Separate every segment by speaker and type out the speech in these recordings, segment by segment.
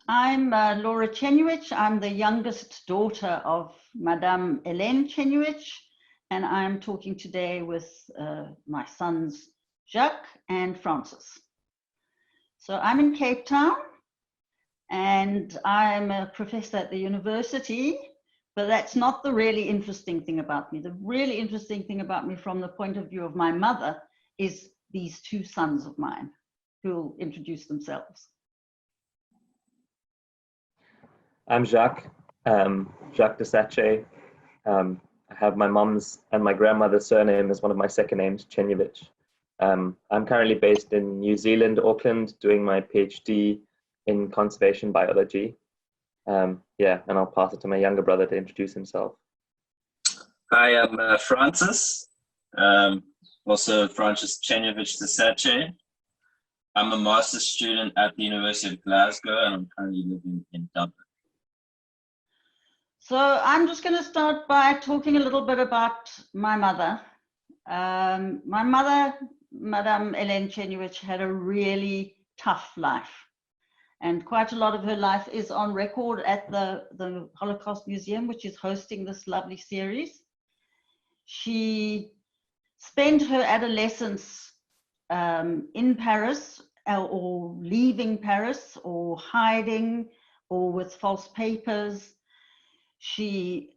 Speaker 1: I'm Laura Czerniewicz. I'm the youngest daughter of Madame Hélène Czernievicz, and I'm talking today with my sons Jacques and Francis. So I'm in Cape Town, and I'm a professor at the university, but that's not the really interesting thing about me. The really interesting thing about me from the point of view of my mother is these two sons of mine who will introduce themselves.
Speaker 2: I'm Jacques, Jacques de Sache. I have my mom's and my grandmother's surname as one of my second names, Czerniewicz. I'm currently based in New Zealand, Auckland, doing my PhD in conservation biology. And I'll pass it to my younger brother to introduce himself.
Speaker 3: Hi, I'm Francis, also Francis Czerniewicz de Sache. I'm a master's student at the University of Glasgow, and I'm currently living in Dublin.
Speaker 1: So I'm just going to start by talking a little bit about my mother. My mother, Madame Hélène Czernievicz, had a really tough life. And quite a lot of her life is on record at the Holocaust Museum, which is hosting this lovely series. She spent her adolescence in Paris, or leaving Paris, or hiding, or with false papers. She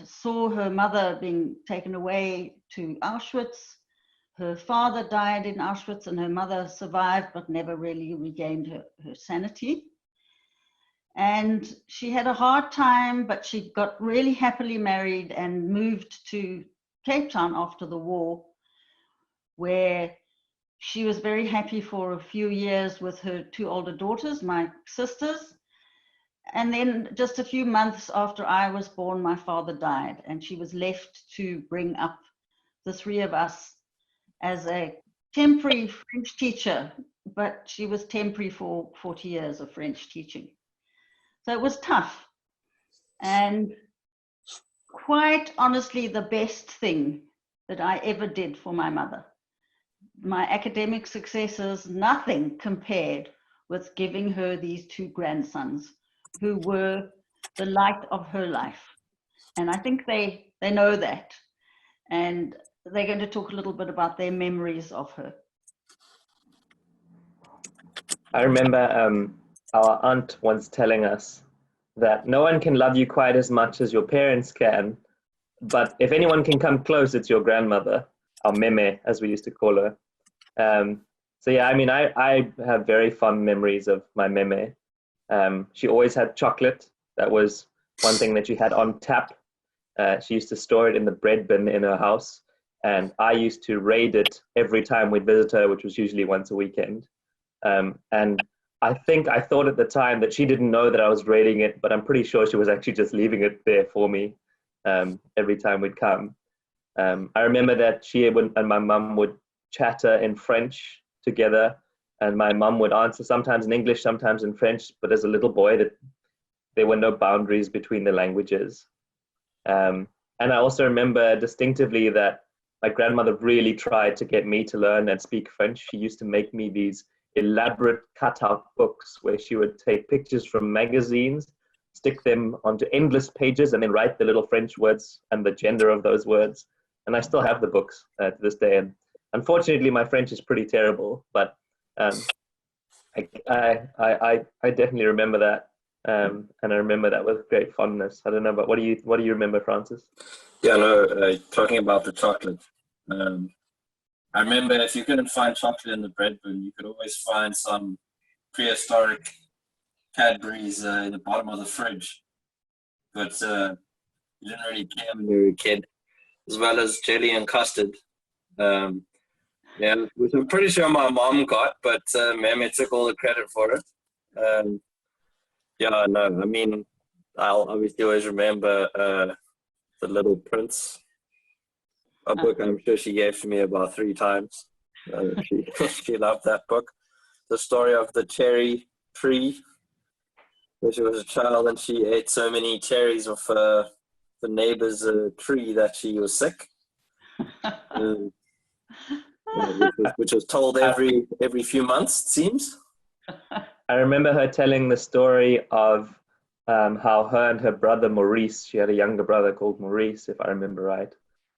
Speaker 1: saw her mother being taken away to Auschwitz. Her father died in Auschwitz, and her mother survived but never really regained her sanity. And she had a hard time, but she got really happily married and moved to Cape Town after the war, where she was very happy for a few years with her two older daughters, my sisters. And then just a few months after I was born, my father died, and she was left to bring up the three of us as a temporary French teacher, but she was temporary for 40 years of French teaching. So it was tough. And quite honestly, the best thing that I ever did for my mother. My academic successes, nothing compared with giving her these two grandsons who were the light of her life. And I think they know that. And they're going to talk a little bit about their memories of her.
Speaker 2: I remember our aunt once telling us that no one can love you quite as much as your parents can, but if anyone can come close, it's your grandmother, our meme, as we used to call her. I have very fond memories of my meme. She always had chocolate. That was one thing that she had on tap. She used to store it in the bread bin in her house, and I used to raid it every time we'd visit her, which was usually once a weekend. And I think I thought at the time that she didn't know that I was raiding it, but I'm pretty sure she was actually just leaving it there for me every time we'd come. I remember that she and my mum would chatter in French together, and my mum would answer sometimes in English, sometimes in French, but as a little boy, there were no boundaries between the languages. And I also remember distinctively that my grandmother really tried to get me to learn and speak French. She used to make me these elaborate cutout books where she would take pictures from magazines, stick them onto endless pages, and then write the little French words and the gender of those words. And I still have the books to this day. And unfortunately, my French is pretty terrible, but I definitely remember that, and I remember that with great fondness. I don't know, but what do you remember, Francis?
Speaker 3: Yeah, no, talking about the chocolate. I remember if you couldn't find chocolate in the bread bin, you could always find some prehistoric Cadbury's in the bottom of the fridge. But you didn't really care when you were a kid, as well as jelly and custard. Which I'm pretty sure my mom got, but Meme took all the credit for it. I'll obviously always remember The Little Prince, a book I'm sure she gave to me about 3 times. She loved that book. The story of the cherry tree, where she was a child and she ate so many cherries off the neighbor's tree that she was sick. Which was told every few months, it seems.
Speaker 2: I remember her telling the story of how her and her brother Maurice, she had a younger brother called Maurice, if I remember right,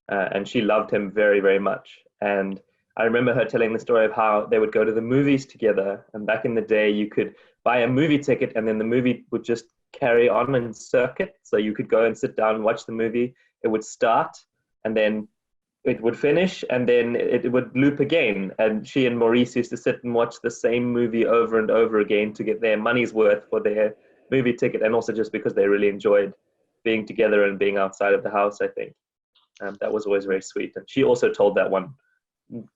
Speaker 2: and she loved him very, very much. And I remember her telling the story of how they would go to the movies together. And back in the day, you could buy a movie ticket and then the movie would just carry on in circuit. So you could go and sit down and watch the movie. It would start and then it would finish and then it would loop again. And she and Maurice used to sit and watch the same movie over and over again to get their money's worth for their movie ticket, and also just because they really enjoyed being together and being outside of the house, I think. That was always very sweet. And she also told that one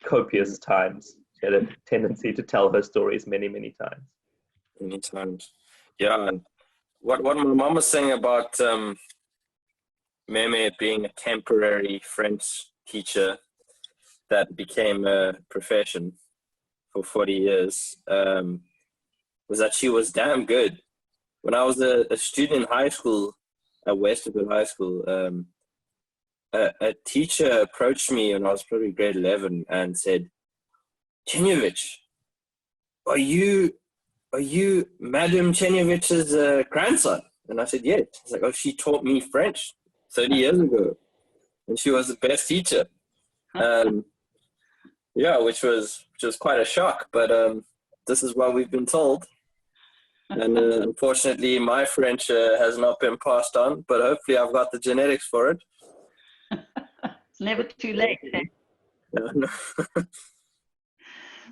Speaker 2: copious times. She had a tendency to tell her stories many, many times.
Speaker 3: Many times. Yeah, and what my mom was saying about Meme being a temporary French teacher that became a profession for 40 years was that she was damn good. When I was a student in high school, at Westerville High School, a teacher approached me when I was probably grade 11 and said, "Czerniewicz, are you Madame Czerniewicz's grandson?" And I said, "Yes." He's like, "Oh, she taught me French 30 years ago, and she was the best teacher." Yeah, which was quite a shock, but this is what we've been told. And unfortunately, my French has not been passed on, but hopefully I've got the genetics for it.
Speaker 1: It's never too late. Eh?
Speaker 3: Yeah.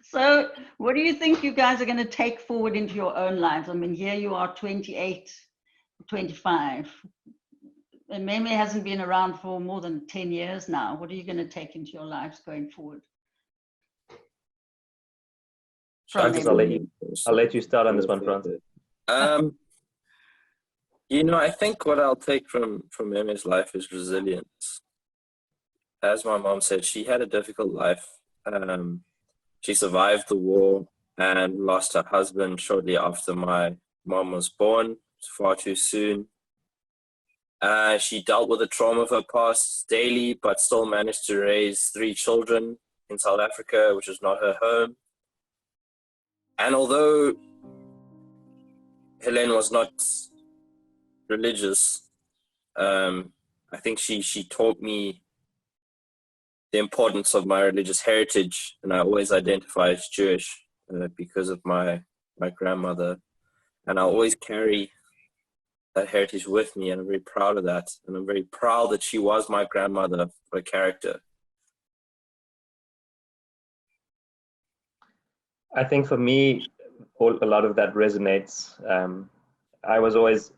Speaker 1: So what do you think you guys are going to take forward into your own lives? I mean, here you are 28, 25. And Meme hasn't been around for more than 10 years now. What are you going to take into your lives going forward?
Speaker 2: Francis, I'll let you start on this one, Francis.
Speaker 3: I think what I'll take from Meme's life is resilience. As my mom said, she had a difficult life. She survived the war and lost her husband shortly after my mom was born, far too soon. She dealt with the trauma of her past daily, but still managed to raise 3 children in South Africa, which was not her home. And although Hélène was not religious, I think she taught me the importance of my religious heritage, and I always identify as Jewish because of my grandmother, and I always carry that heritage with me, and I'm very proud of that, and I'm very proud that she was my grandmother for a character.
Speaker 2: I think for me, a lot of that resonates. I was always,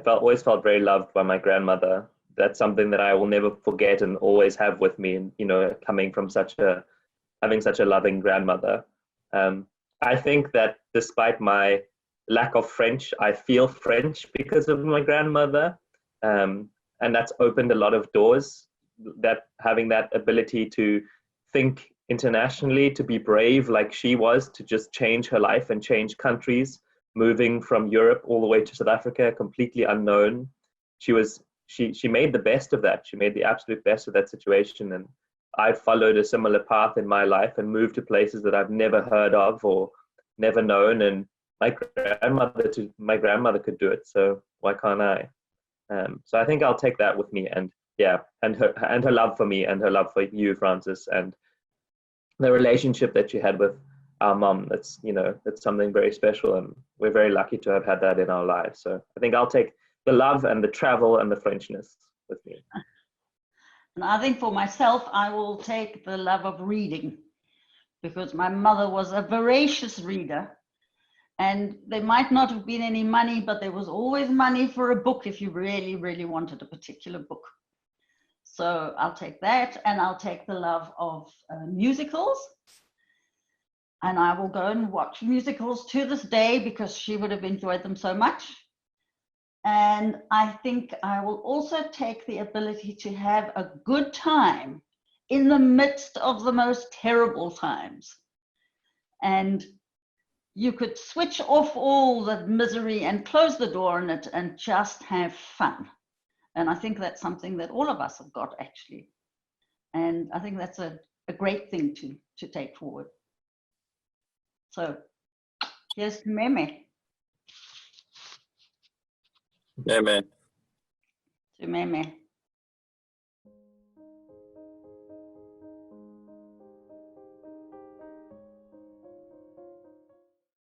Speaker 2: always felt very loved by my grandmother. That's something that I will never forget and always have with me. And, coming from having such a loving grandmother. I think that despite my lack of French, I feel French because of my grandmother. And that's opened a lot of doors, that having that ability to think internationally, to be brave like she was, to just change her life and change countries, moving from Europe all the way to South Africa, completely unknown. She made the best of that. She made the absolute best of that situation. And I followed a similar path in my life and moved to places that I've never heard of or never known. And my grandmother could do it. So why can't I? So I think I'll take that with me. And her love for me and her love for you, Francis, and the relationship that she had with our mom. That's something very special, and we're very lucky to have had that in our lives. So I think I'll take the love and the travel and the Frenchness with me.
Speaker 1: And I think for myself, I will take the love of reading, because my mother was a voracious reader, and there might not have been any money, but there was always money for a book if you really, really wanted a particular book. So I'll take that, and I'll take the love of musicals. And I will go and watch musicals to this day because she would have enjoyed them so much. And I think I will also take the ability to have a good time in the midst of the most terrible times. And you could switch off all the misery and close the door on it and just have fun. And I think that's something that all of us have got, actually. And I think that's a great thing to take forward. So Here's to Meme.
Speaker 3: Yeah, man.
Speaker 1: To Meme.